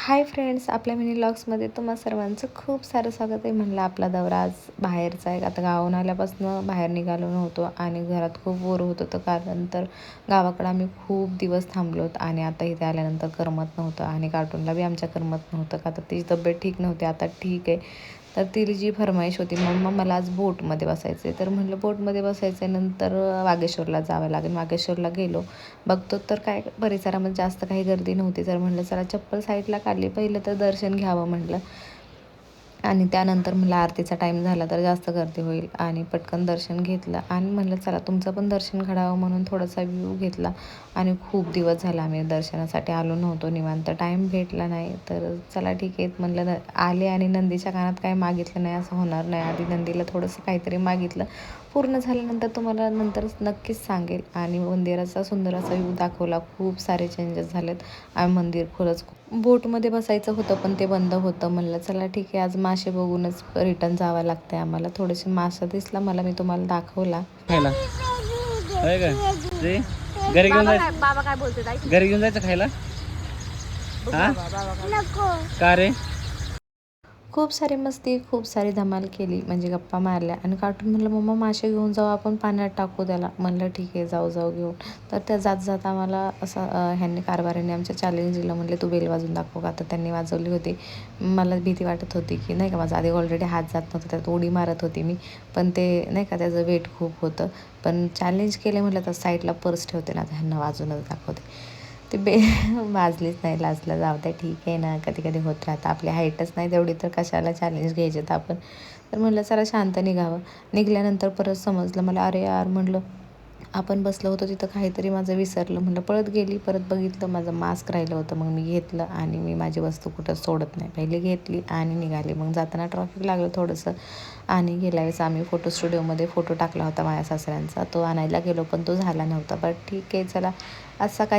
Hi friends, आपल्या mini व्लॉग्समध्ये तुम्हा सर्वांचं खूप सारं स्वागत आहे. म्हणलं आपला दौरा आज बाहेरचा आहे. आता गावाहून आल्यापासून बाहेर निघालो नव्हतो आणि घरात खूप बोर होत होतं, कारण तर गावाकडं आम्ही खूप दिवस थांबलो आणि आता इथे आल्यानंतर करमत नव्हतं आणि कार्टूनला बी आमच्या करमत नव्हतं, का तर तिची तब्येत ठीक नव्हती. आता ठीक आहे. तर तिला जी फरमाईश होती, मम्मा मला आज बोटमध्ये बसायचं आहे. तर म्हणलं बोटमध्ये बसायचं आहे, नंतर वागेश्वरला जावं लागेल. वागेश्वरला गेलो, बघतो तर काय परिसरामध्ये जास्त काही गर्दी नव्हती. तर म्हटलं चला चप्पल साईडला काढली, पहिलं तर दर्शन घ्यावं म्हटलं आणि त्यानंतर म्हटलं आरतीचा टाईम झाला तर जास्त गर्दी होईल आणि पटकन दर्शन घेतलं आणि म्हटलं चला तुमचं पण दर्शन घडावं म्हणून थोडासा व्ह्यू घेतला. आणि खूप दिवस झाला आम्ही दर्शनासाठी आलो नव्हतो, निवांत टाईम भेटला नाही. तर चला ठीक आहे म्हटलं, आले आणि नंदीच्या कानात काय मागितलं नाही असं होणार नाही. आधी नंदीला थोडंसं काहीतरी मागितलं, पूर्ण झाल्यानंतर तुम्हाला नंतर नक्कीच सांगेल. आणि मंदिराचा सुंदर असा व्ह्यू दाखवला. खूप सारे चेंजेस झालेत आणि मंदिर खरंच बोटमध्ये बसायचं होतं पण ते बंद होतं. म्हणलं चला ठीक आहे, आज मासे बघूनच रिटर्न जावं लागतं आहे आम्हाला. थोडेसे मासा दिसला मला, मी तुम्हाला दाखवला. खायला होय का ते घरी घेऊन जायचं. बाबा काय बोलते घरी घेऊन जायचं खायला. हा का रे? खूप सारी मस्ती, खूप सारी धमाल केली, म्हणजे गप्पा मारल्या. आणि कार्टून म्हणलं मम्मा मासे घेऊन जाऊ आपण, पाण्यात टाकू त्याला. म्हणलं ठीक आहे, जाऊ जाऊ घेऊन. तर त्या जात जात आम्हाला असं ह्यांनी कारभाऱ्यांनी आमच्या चॅलेंज दिलं. म्हणले तू बेल वाजून दाखव का. तर त्यांनी वाजवली होती. मला भीती वाटत होती की नाही का, माझा आधी ऑलरेडी हात जात नव्हता, त्यात उडी मारत होती मी. पण ते नाही का त्याचं वेट खूप होतं. पण चॅलेंज केले म्हटलं तर साईडला पर्स ठेवते ना, ह्यांना वाजूनच दाखवते. ते वाजलीच नाही, लाजलं. जाऊ द्या ठीक आहे ना, कधी कधी होत राहतं. आपली हाईटच नाही तेवढी तर कशाला चॅलेंज घ्यायचे तर आपण. तर म्हटलं चला शांत निघावं. निघाल्यानंतर परत समजलं मला, अरे यार म्हटलं आपण बसलो होतो तिथं, काहीतरी माझं विसरलं. म्हटलं पळत गेली, परत बघितलं माझं मास्क राहिलं होतं. मग मी घेतलं आणि मी माझी वस्तू कुठं सोडत नाही, पहिली घेतली आणि निघाली. मग जाताना ट्रॅफिक लागलं थोडंसं. आणि गेल्या वेळेस आम्ही फोटो स्टुडिओमध्ये फोटो टाकला होता माझ्या सासऱ्यांचा, तो आणायला गेलो पण तो झाला नव्हता. बट ठीक आहे चला, असा काही